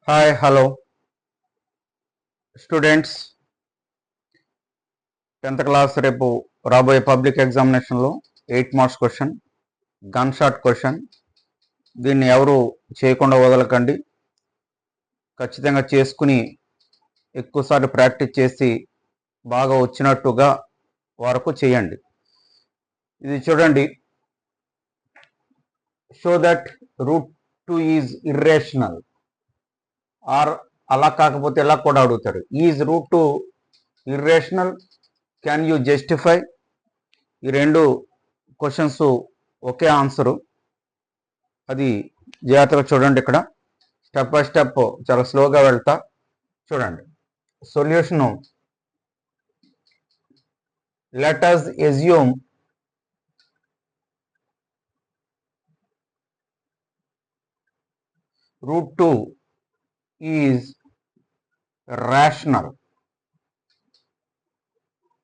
Hi hello students, 10th class రేపు రాబోయే public ఎగ్జామినేషన్లో 8 marks question, gun shot question. దీన్ని ఎవరు చేయకుండా వదలకండి. ఖచ్చితంగా చేసుకుని ఎక్కువసార్లు ప్రాక్టీస్ చేసి బాగా వచ్చినట్టుగా వరకు చేయండి. ఇది చూడండి. Show that root 2 is irrational. Or అలా కాకపోతే ఎలా కూడా అడుగుతాడు. Is root 2 irrational, can you justify? ఈ రెండు క్వశ్చన్స్ ఒకే ఆన్సరు. అది జాగ్రత్తగా చూడండి. ఇక్కడ స్టెప్ బై స్టెప్ చాలా స్లోగా వెళ్తా. చూడండి solution. Let us assume root 2 is rational.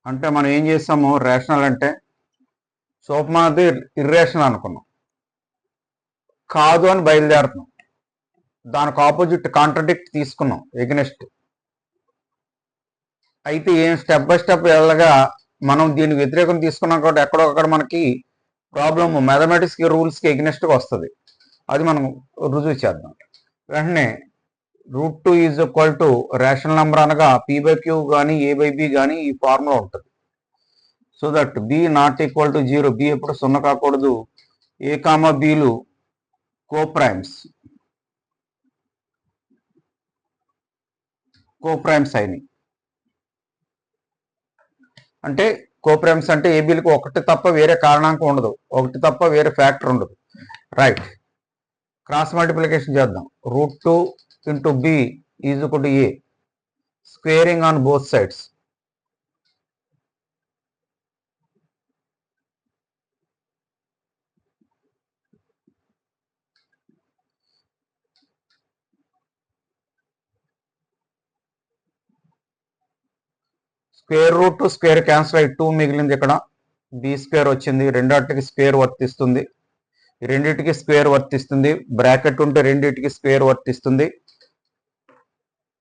అంటే మనం ఏం చేస్తాము, రేషనల్ అంటే సోపమాది ఇర్రేషనల్ అనుకున్నాం, కాదు అని బయలుదేరుతున్నాం. దానికి ఆపోజిట్ కాంట్రడిక్ట్ తీసుకున్నాం, ఎగ్నెస్ట్. అయితే ఏం స్టెప్ బై స్టెప్ వెళ్ళగా మనం దీనికి వ్యతిరేకం తీసుకున్నాం కాబట్టి ఎక్కడొక్కడ మనకి ప్రాబ్లమ్ మ్యాథమెటిక్స్కి రూల్స్కి ఎగ్నెస్ట్గా వస్తుంది. అది మనం రుజువు చేద్దాం. వెంటనే root 2 is equal to rational number అనగా p/q కానీ a/b కానీ ఈ ఫార్ములా ఉంటుంది. So that b not equal to 0. b ఎప్పుడు 0 కాకూడదు. a కామా bలు కోప్రైమ్స్ అయినాయి. అంటే కోప్రైమ్స్ అంటే ఏబీలకు ఒకటి తప్ప వేరే కారణాంకం ఉండదు, ఒకటి తప్ప వేరే ఫ్యాక్టర్ ఉండదు. రైట్, క్రాస్ మల్టిప్లికేషన్ చేద్దాం. Root 2 into B is equal to A, squaring on both sides. Square root square cancel అయ్యి 2 మిగిలింది. ఇక్కడ బి స్క్వేర్ వచ్చింది. రెండింటికి స్క్వేర్ వర్తిస్తుంది, రెండింటికి స్క్వేర్ వర్తిస్తుంది. బ్రాకెట్ ఉంటే రెండింటికి స్క్వేర్ వర్తిస్తుంది.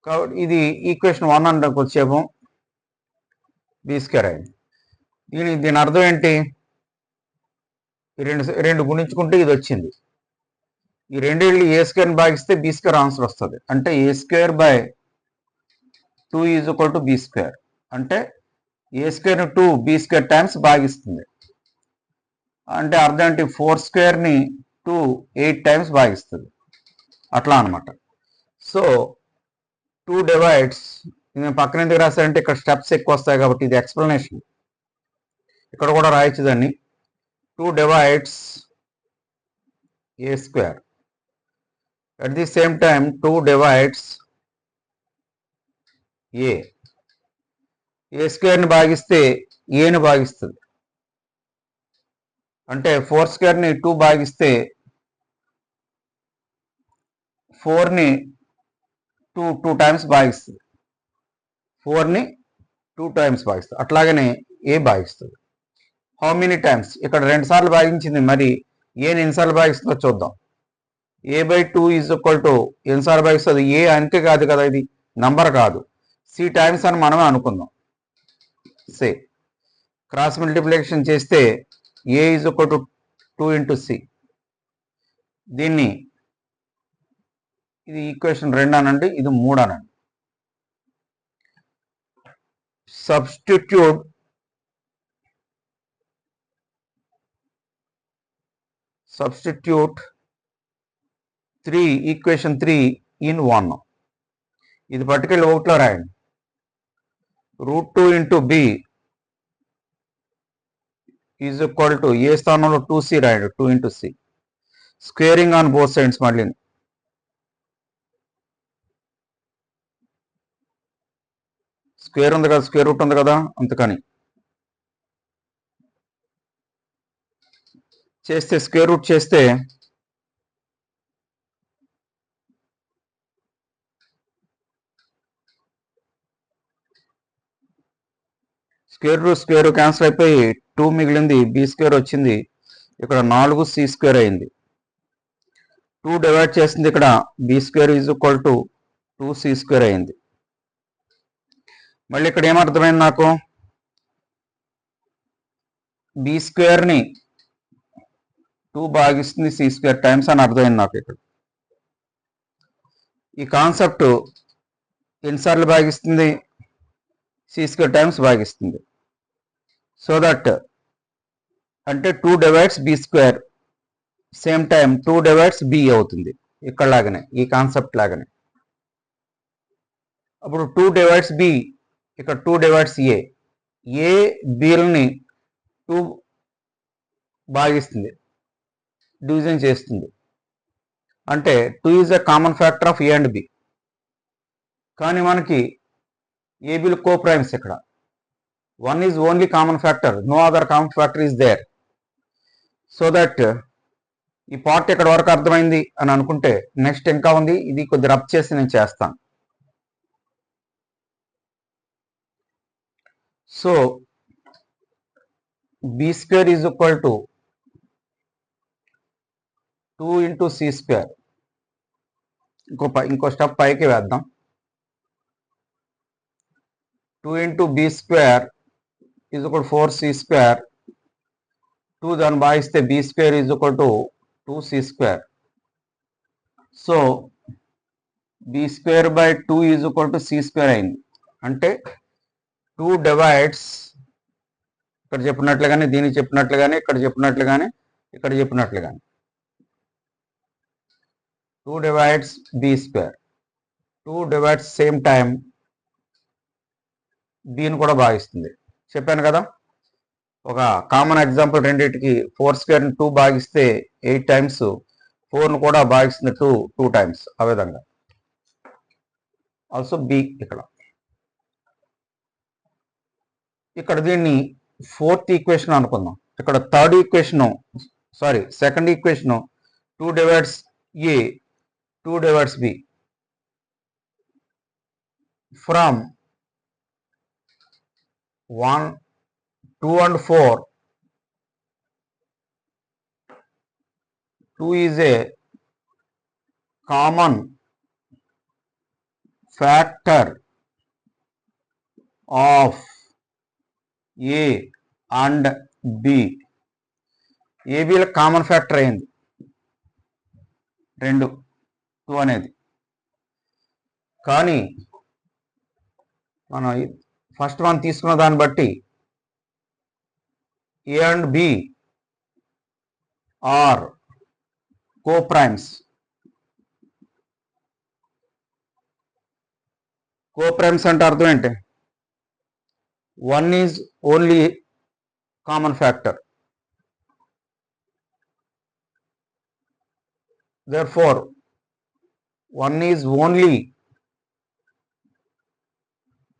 కాబట్టి ఇది ఈక్వేషన్ 1 అంటే వచ్చేమో బి స్క్వేర్ అయింది. దీని అర్థం ఏంటి? ఈ రెండు గుణించుకుంటే ఇది వచ్చింది. ఈ రెండేళ్ళు ఏ స్క్వేర్ని భాగిస్తే బి స్క్వేర్ ఆన్సర్ వస్తుంది. అంటే A square by 2 is equal to B square. అంటే ఏ స్క్వేర్ని 2 బి స్క్వేర్ టైమ్స్ భాగిస్తుంది. అంటే అర్థం ఏంటి? 4 స్క్వేర్ని 2 8 టైమ్స్ భాగిస్తుంది, అట్లా అనమాట. సో 2 డివైడ్స్, నేను పక్కన ఎందుకు రాశానంటే ఇక్కడ స్టెప్స్ ఎక్కువ వస్తాయి కాబట్టి ఇది ఎక్స్ప్లెనేషన్. ఇక్కడ కూడా రాయొచ్చు దాన్ని. 2 divides A square. At the same time 2 divides A స్క్వేర్ని భాగిస్తే ఏని భాగిస్తుంది. అంటే 4 స్క్వేర్ని 2 భాగిస్తే 4ని 2 టైమ్స్ భాగిస్తుంది, 4ని 2 టైమ్స్ భాగిస్తుంది. అట్లాగనే ఏ భాగిస్తుంది. How many times? ఇక్కడ 2 సార్లు భాగించింది, మరి ఏని ఎన్నిసార్లు భాగిస్తుందో చూద్దాం. a/2 ఈజ్ ఈక్వల్ టు ఎన్నిసార్లు భాగిస్తుంది? ఏ అంతే కాదు కదా, ఇది నంబర్ కాదు, సి టైమ్స్ అని మనమే అనుకుందాం. సే క్రాస్ మల్టిప్లికేషన్ చేస్తే A is equal to 2 into C. దీన్ని ఇది ఈక్వేషన్ 2 అనండి, ఇది 3 అనండి. Substitute 3 equation 3 in 1. ఇది పట్టుకెళ్ళి 1లో రాయండి. Root 2 into B is equal to A స్థానంలో 2c రాయండి, 2 into C. Squaring on both sides. మళ్ళీ స్క్వేర్ ఉంది కదా, స్క్వేర్ రూట్ ఉంది కదా, అందుకని చేస్తే స్క్వేర్ రూట్ చేస్తే స్క్వేర్ క్యాన్సిల్ అయిపోయి 2 మిగిలింది, బి స్క్వేర్ వచ్చింది. ఇక్కడ 4 సి స్క్వేర్ అయింది. 2 డివైడ్ చేసింది, ఇక్కడ B square is equal to 2c² అయింది. మళ్ళీ ఇక్కడ ఏమర్థమైంది నాకు, b² 2 భాగిస్తుంది c² టైమ్స్ అని అర్థమైంది నాకు. ఇక్కడ ఈ కాన్సెప్ట్ ఎన్నిసార్లు భాగిస్తుంది, c² టైమ్స్ భాగిస్తుంది. సో దట్ అంటే 2 divides b², same time 2 divides b అవుతుంది. ఇక్కడ లాగానే, ఈ కాన్సెప్ట్ లాగానే. అప్పుడు 2 డివైడ్స్ b, ఇక్కడ 2 డివైడ్స్ a bలని 2 భాగిస్తుంది, డివిజన్ చేస్తుంది. అంటే 2 is a common factor of a and b. కానీ మనకి ఏబిలు కో ప్రైమ్స్. ఇక్కడ 1 is only common factor, no other common factor is there. So that ఈ పార్ట్ ఇక్కడ వరకు అర్థమైంది అని అనుకుంటే నెక్స్ట్ ఇంకా ఉంది, ఇది కొద్ది రబ్ చేసి నేను చేస్తాను. So b² is equal to 2 into c². ఇంకో స్టెప్ పైకి వేద్దాం. 2 into b² is equal 4c². 2 దాన్ని భాగిస్తే b² is equal to 2c². So b² by 2 is equal to c² అయింది. అంటే 2 డివైడ్స్, ఇక్కడ చెప్పినట్లుగానే, దీనికి చెప్పినట్లుగానే, ఇక్కడ చెప్పినట్లుగానే, ఇక్కడ చెప్పినట్లుగానే 2 divides b². 2 divides same time bని కూడా భాగిస్తుంది. చెప్పాను కదా, ఒక కామన్ ఎగ్జాంపుల్ రెండింటికి 4² 2 భాగిస్తే 8 టైమ్స్, 4ను కూడా భాగిస్తుంది 2 టైమ్స్. ఆ విధంగా ఆల్సో b. ఇక్కడ దీన్ని 4th ఈక్వేషన్ అనుకుందాం. ఇక్కడ second equation 2 divides a, 2 divides b. From 1, 2 and 4, 2 is a common factor of a and b. ఏబీల కామన్ ఫ్యాక్టర్ అయింది 2 అనేది. కానీ మనం ఫస్ట్ వన్ తీసుకున్న దాన్ని బట్టి a and b are coprimes. Coprimes అంటే అర్థం ఏంటి, 1 is only common factor. therefore 1 is only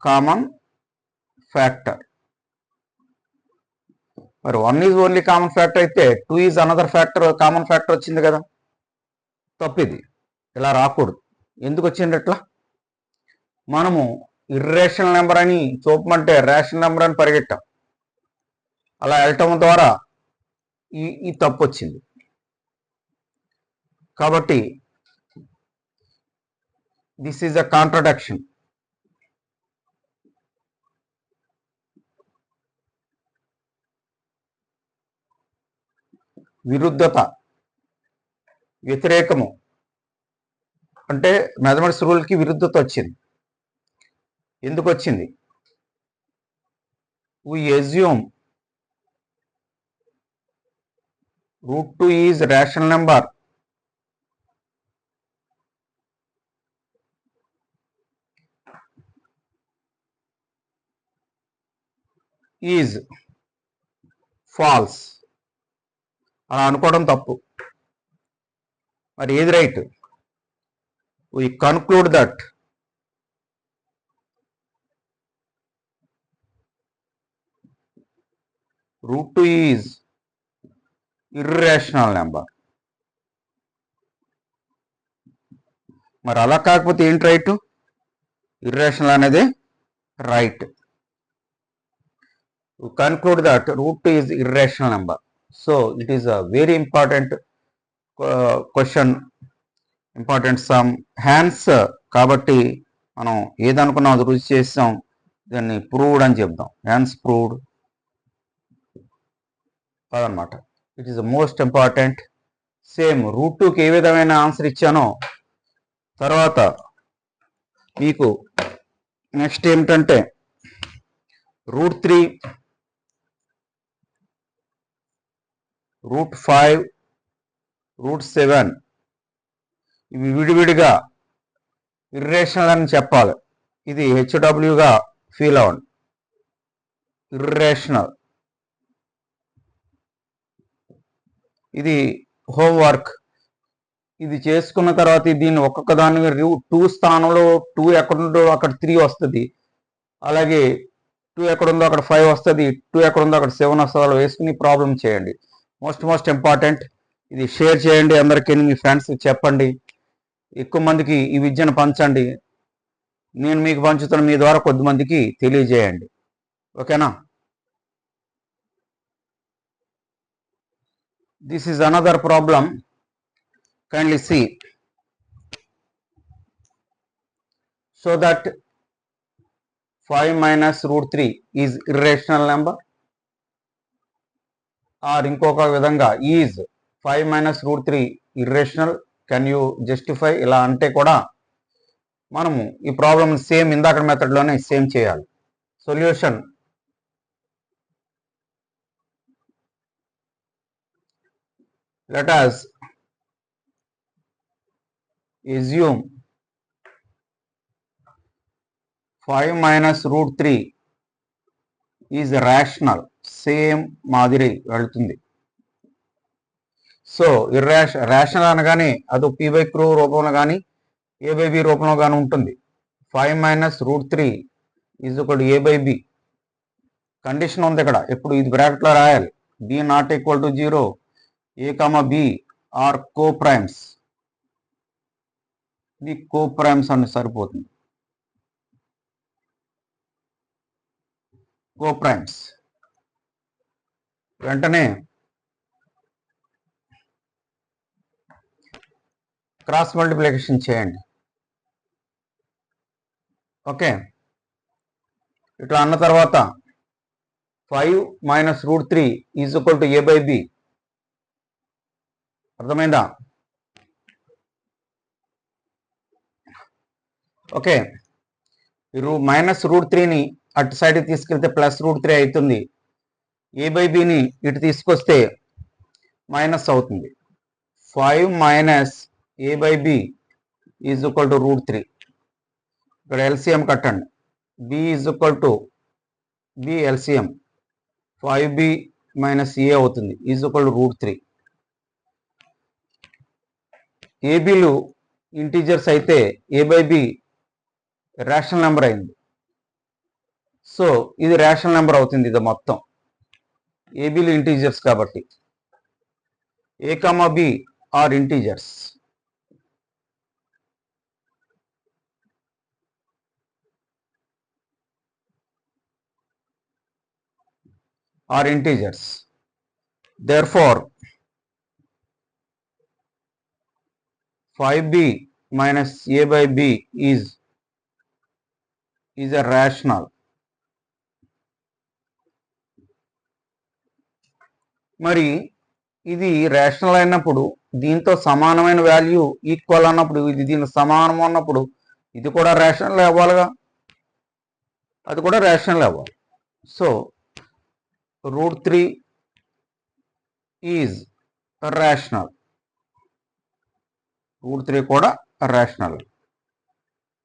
common factor. మరి 1 ఈజ్ ఓన్లీ కామన్ ఫ్యాక్టర్ అయితే 2 is another factor, common factor వచ్చింది కదా. తప్పిది, ఇలా రాకూడదు. ఎందుకు వచ్చింది ఇట్లా? మనము ఇర్రేషనల్ నెంబర్ అని చూపమంటే రేషనల్ నెంబర్ అని పరిగెట్టాం. అలా వెళ్ళటం ద్వారా ఈ తప్పు వచ్చింది. కాబట్టి దిస్ ఈజ్ అ కాంట్రడక్షన్. విరుద్ధత, వ్యతిరేకము. అంటే మ్యాథమెటిక్స్ రూల్కి విరుద్ధత వచ్చింది. ఎందుకు వచ్చింది? we assume √2 is rational number is false. అలా అనుకోవడం తప్పు. మరి ఏది right? we conclude that √2 is irrational number. మరి అలా కాకపోతే ఏంటి రైట్? ఇర్రేషనల్ అనేది right. we conclude that √2 is irrational number. So it is a very important question, important sum. Hence కాబట్టి మనం ఏదనుకున్నాం అది రుచి చేస్తాం, దాన్ని ప్రూవ్డ్ అని చెప్దాం. హెన్స్ ప్రూవ్డ్ అదనమాట. It is the most important. Same root 2కి ఏ విధమైన ఆన్సర్ ఇచ్చానో తర్వాత మీకు నెక్స్ట్ ఏమిటంటే రూట్ 3, రూట్ 5, రూట్ 7 ఇవి విడివిడిగా ఇర్రేషనల్ అని చెప్పాలి. ఇది హెచ్డబ్ల్యూగా ఫీల్ అవ్వండి. ఇర్రేషనల్. ఇది హోంవర్క్. ఇది చేసుకున్న తర్వాత దీన్ని ఒక్కొక్క దాని 2 స్థానంలో 2 ఎక్కడుందో అక్కడ 3 వస్తుంది, అలాగే 2 ఎక్కడుందో అక్కడ 5 వస్తుంది, 2 ఎక్కడుందో అక్కడ 7 వస్తుంది. అలా వేసుకుని ప్రాబ్లం చేయండి. Most important. ఇది షేర్ చేయండి అందరికీ, మీ ఫ్రెండ్స్కి చెప్పండి, ఎక్కువ మందికి ఈ విద్యను పంచండి. నేను మీకు పంచుతున్న మీ ద్వారా కొద్దిమందికి తెలియజేయండి. ఓకేనా? This is another problem. Kindly see. So that 5 minus root 3 is irrational number, or ఇంకొక విధంగా is 5 minus root 3 irrational. Can you justify? ఇలా అంటే కూడా మనము ఈ ప్రాబ్లం సేమ్ ఇందాక మెథడ్లోనే సేమ్ చేయాలి. Solution. Let us assume 5 minus root 3 is rational. Same మాదిరి వెళ్తుంది. సో రేషనల్ అనగానే అది p/q రూపంలో కానీ a/b రూపంలో కానీ ఉంటుంది. 5 minus root 3 is equal to a/b. Condition ఉంది ఇక్కడ. ఇప్పుడు ఇది బ్రాకెట్లో రాయాలి. b not equal to 0, a, b are co-primes. ఇది co-primes అని సరిపోతుంది. co-primes. వెంటనే క్రాస్ మల్టిప్లికేషన్ చేయండి. ఓకే, ఇట్లా అన్న తర్వాత 5 minus root 3 is equal to a/b. అర్థమైందా? ఓకే, మీరు మైనస్ రూట్ 3ని అటు సైడ్ తీసుకెళ్తే ప్లస్ రూట్ 3 అవుతుంది. a/bని ఇటు తీసుకొస్తే మైనస్ అవుతుంది. 5 minus a/b is equal to root 3. ఇక్కడ ఎల్సిఎం కట్టండి. b is equal to b LCM 5b minus a అవుతుంది, ఈజ్ ఈక్వల్ టు రూట్ 3. ఏబీలు ఇంటీజర్స్ అయితే a/b రేషనల్ నెంబర్ అయింది. సో ఇది రేషనల్ నెంబర్ అవుతుంది. ఇది మొత్తం ఏబీలు ఇంటీజర్స్ కాబట్టి a, b are integers. Therefore 5b minus a/b is a rational. మరి ఇది రేషనల్ అయినప్పుడు దీంతో సమానమైన వాల్యూ ఈక్వల్ అన్నప్పుడు, ఇది దీనికి సమానం అన్నప్పుడు ఇది కూడా రేషనల్ అవ్వాలిగా, అది కూడా రేషనల్ అవ్వాలి. So root 3 is rational. Root 3 కూడా రేషనల్.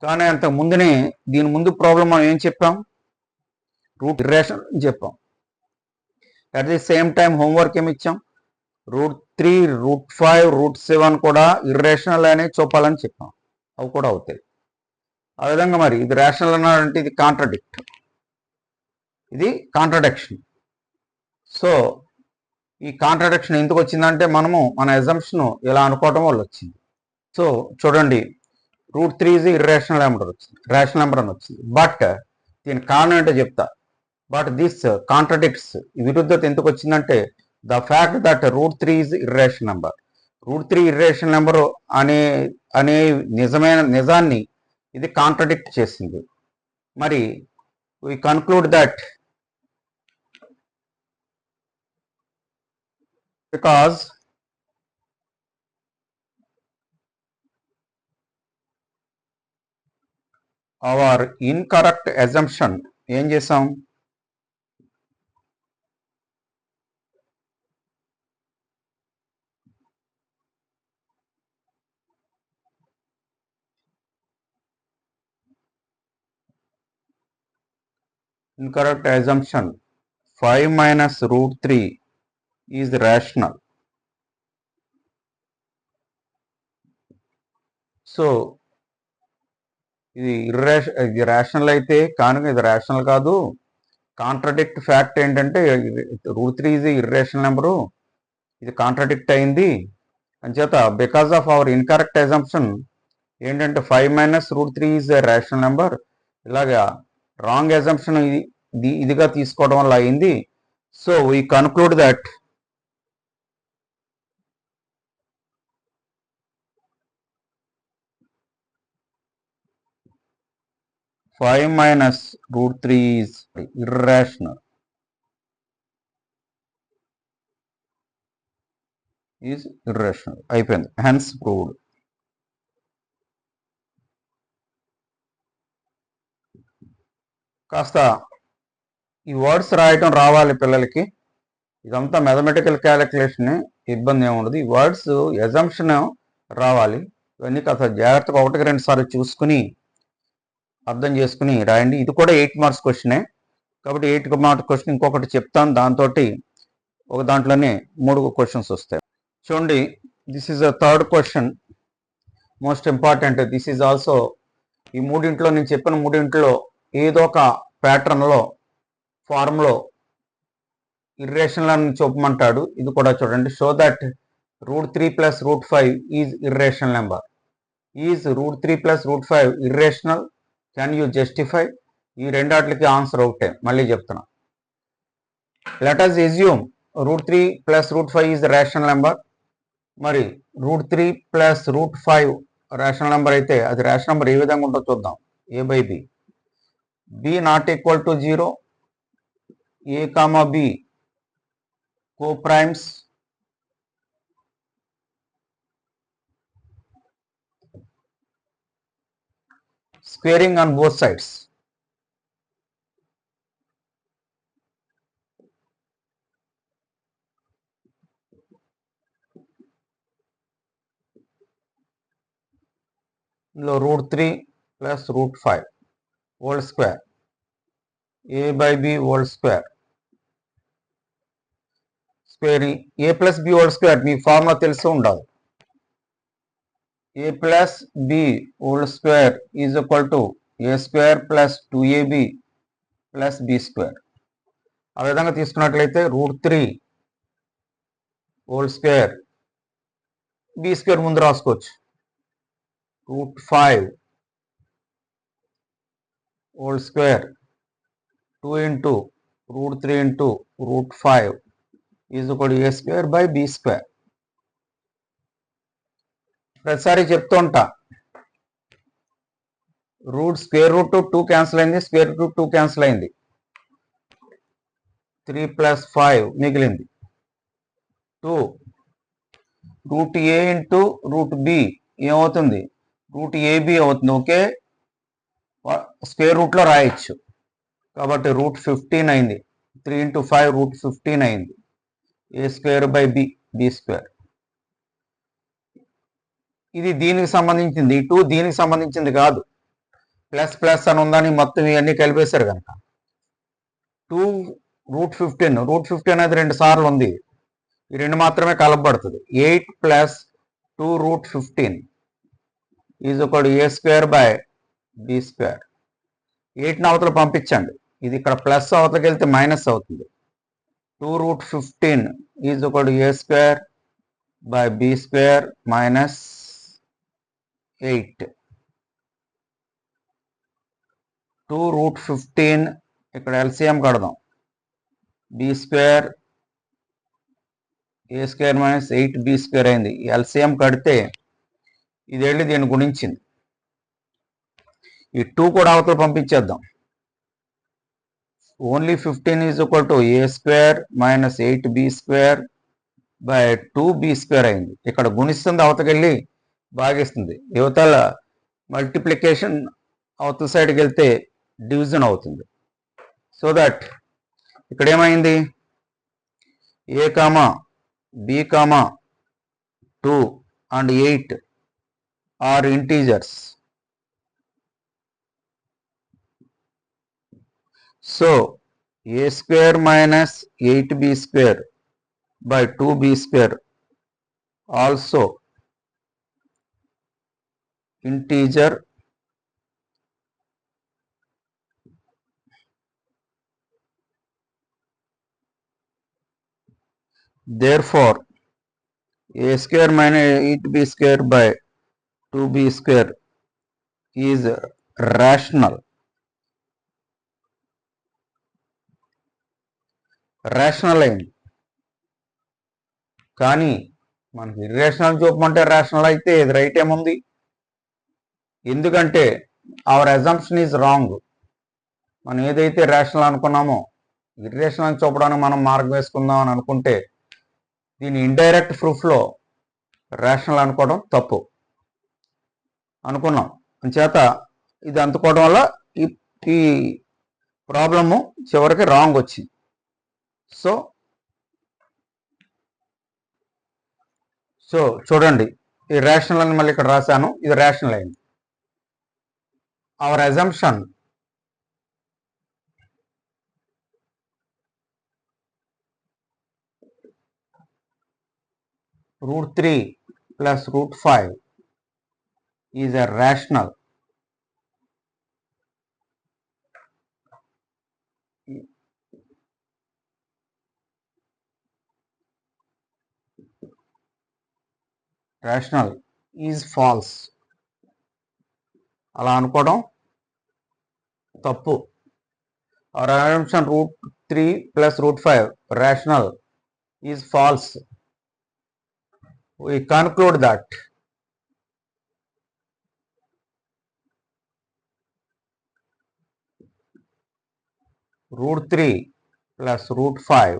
కానీ అంతకు ముందునే దీని ముందు ప్రాబ్లం మనం ఏం చెప్పాం? రూట్ ఇర్రేషనల్ అని చెప్పాం. At the same time homework ఏమి ఇచ్చాం? రూట్ 3, రూట్ 5, రూట్ 7 కూడా ఇర్రేషనల్ అనే చూపాలని చెప్పాం. అవి కూడా అవుతాయి. ఆ విధంగా మరి ఇది రేషనల్ అన్నాడంటే ఇది కాంట్రడిక్ట్, ఇది కాంట్రడిక్షన్. సో ఈ కాంట్రడిక్షన్ ఎందుకు వచ్చిందంటే మనము మన ఎజంప్షన్ ఇలా అనుకోవటం వల్ల వచ్చింది. సో చూడండి, రూట్ 3 ఈజ్ ఇర్రేషనల్ నెంబర్ వచ్చింది, రేషనల్ నెంబర్ అని వచ్చింది. బట్ దీని కారణం ఏంటో చెప్తా. బట్ దిస్ కాంట్రడిక్ట్స్, విరుద్ధత ఎందుకు వచ్చిందంటే the fact that root 3 is irrational number. Root 3 irrational number అనే నిజాన్ని ఇది కాంట్రడిక్ట్ చేసింది. మరి we conclude that because our incorrect assumption ఏం చేసాం, incorrect assumption 5 minus root 3 is rational. So ఇది రేషనల్ అయితే కనుక ఇది రేషనల్ కాదు. కాంట్రడిక్ట్ ఫ్యాక్ట్ ఏంటంటే రూట్ 3 ఈజ్ ఇర్రేషనల్ నెంబరు, ఇది కాంట్రడిక్ట్ అయింది అంచేత because of our incorrect assumption ఏంటంటే 5 minus root 3 is a rational number, ఇలాగా రాంగ్ అజంప్షన్ ఇదిగా తీసుకోవడం వల్ల అయింది. So we conclude that 5 minus root 3 is irrational. అయిపోయింది, హెన్స్ ప్రూవ్డ్. కాస్త ఈ వర్డ్స్ రాయటం రావాలి పిల్లలకి. ఇదంతా మ్యాథమెటికల్ క్యాలిక్యులేషన్, ఇబ్బంది ఏముండదు. ఈ వర్డ్స్ ఎజంప్షన్ రావాలి. ఇవన్నీ కాస్త జాగ్రత్తగా 1-2 సార్లు చూసుకుని అర్థం చేసుకుని రాయండి. ఇది కూడా 8 మార్క్స్ క్వశ్చనే కాబట్టి 8 మార్క్స్ క్వశ్చన్ ఇంకొకటి చెప్తాను, దాంతో ఒక దాంట్లోనే 3 క్వశ్చన్స్ వస్తాయి. చూడండి, this is a third question, most important. This is also ఈ మూడింట్లో నేను చెప్పిన మూడింట్లో ఏదో ఒక ప్యాటర్న్లో ఫార్మ్లో ఇర్రేషనల్ అని చెప్పమంటాడు. ఇది కూడా చూడండి. Show that root 3 plus root 5 is irrational number. Is root 3 plus root 5 irrational? Can you justify? ఈ రెండాట్లకి ఆన్సర్ ఒకటే, మళ్ళీ చెప్తున్నా. Let us assume root 3 plus root 5 is rational number. మరి root 3 plus root 5 rational number అయితే అది rational number ఏ విధంగా ఉంటుందో చూద్దాం. a by b, b not equal to 0, a comma b co primes, squaring on both sides. ఇందులో root 3 plus root 5 whole square, a by b whole square, squaring a plus b whole square. మీ formula తెలిసి ఉండాలి. A plus b whole square is equal to a square plus 2ab plus b square. ఆ విధంగా తీసుకున్నట్లయితే root 3 whole square, b square ముందు రాసుకోవచ్చు. Root 5 whole square 2 into root 3 into root 5 is equal to a square by b square. ప్రతిసారి చెప్తూ ఉంటా, root square root 2 cancel అయింది, square root 2 cancel అయింది, 3 ప్లస్ 5 మిగిలింది 2. Root A into root B ఏమవుతుంది? Root A B అవుతుంది. ఓకే, స్క్వేర్ రూట్లో రాయొచ్చు కాబట్టి రూట్ 15 అయింది. 3 ఇంటూ 5 రూట్ 15 అయింది. A square by b, b square. ఇది దీనికి సంబంధించింది, ఈ 2 దీనికి సంబంధించింది కాదు. ప్లస్ ప్లస్ అని ఉందని మొత్తం ఇవన్నీ కలిపేశారు కనుక 2 రూట్ 15, రూట్ 15 అనేది 2 సార్లు ఉంది, ఈ 2 మాత్రమే కలపబడుతుంది. 8 plus 2 root 15 is equal to a square by b square. 8ని అవతల పంపించండి, ఇది ఇక్కడ ప్లస్ అవతలకి వెళ్తే మైనస్ అవుతుంది. 2 root 15 is equal to a square by b square minus 8. 2 root 15 ఇక్కడ ఎల్సిఎం కడదాం. B square a square minus 8 b square అయింది. ఎల్సిఎం కడితే ఇది వెళ్ళి దీన్ని గుణించింది. ఈ 2 కూడా అవతల పంపించేద్దాం. Only 15 is equal to a square minus 8b square by 2b square అయింది. ఇక్కడ గుణిస్తుంది, అవతకెళ్ళి భాగిస్తుంది. యువతల మల్టిప్లికేషన్ అవతల సైడ్కి వెళ్తే డివిజన్ అవుతుంది. సో దట్ ఇక్కడ ఏమైంది, a, b, 2 and 8 are integers. So a square minus 8b square by 2b square also integer. Therefore a square minus 8b square by 2b square is rational. Rational అయింది. కానీ మనకి irrational చూపమంటే rational అయితే ఇది right ఏముంది, ఎందుకంటే hour assumption is wrong. మనం ఏదైతే rational అనుకున్నామో ఇర్రేషనల్ చూపడానికి మనం మార్గం వేసుకుందాం అని అనుకుంటే దీని ఇండైరెక్ట్ ప్రూఫ్లో రేషనల్ అనుకోవడం తప్పు అనుకున్నాం. అంచేత ఇది అందుకోవడం వల్ల ఈ ప్రాబ్లము చివరికి రాంగ్ వచ్చింది. సో చూడండి, ఈ రేషనల్ అని మళ్ళీ ఇక్కడ రాశాను, ఇది రేషనల్ అయింది. Hour assumption √3 plus √5 is a rational. Rational is false. అలా అనుకోవడం తప్పు. Our assumption √3 plus √5 rational is false. We conclude that √3 plus √5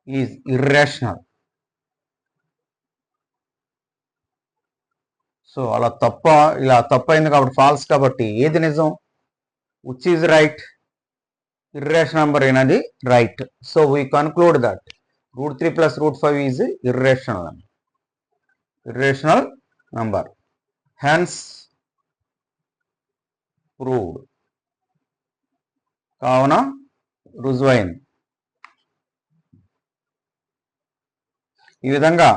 is irrational. So అలా ఇలా తప్పైంది కాబట్టి ఫాల్స్. కాబట్టి ఏది నిజం, which is right, irrational number అనేది right. So we conclude that √3 plus √5 is irrational number. Hence proved. కావున రుజువైంది. ఈ విధంగా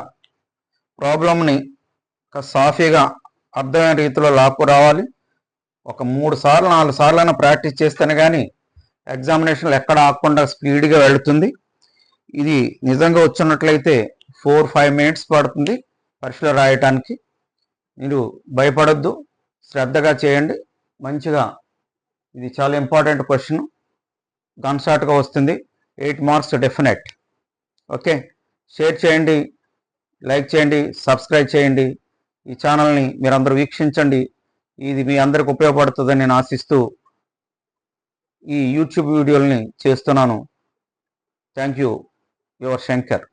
ప్రాబ్లంని సాఫీగా అర్థమైన రీతిలో లాక్కు రావాలి. ఒక 3 సార్లు 4 సార్లు అయినా ప్రాక్టీస్ చేస్తేనే కానీ ఎగ్జామినేషన్లో ఎక్కడ ఆగకుండా స్పీడ్గా వెళుతుంది. ఇది నిజంగా వచ్చినట్లయితే 4-5 minutes పడుతుంది పరీక్షలో రాయటానికి. మీరు భయపడొద్దు, శ్రద్ధగా చేయండి. మంచిగా, ఇది చాలా ఇంపార్టెంట్ క్వశ్చన్, గన్ షాట్గా వస్తుంది. 8 marks డెఫినెట్. ఓకే, షేర్ చేయండి, లైక్ చేయండి, సబ్స్క్రైబ్ చేయండి. ఈ ఛానల్ని మీరందరూ వీక్షించండి. ఇది మీ అందరికి ఉపయోగపడుతుందని నేను ఆశిస్తూ ఈ యూట్యూబ్ వీడియోల్ని చేస్తున్నాను. Thank you, your Shankar.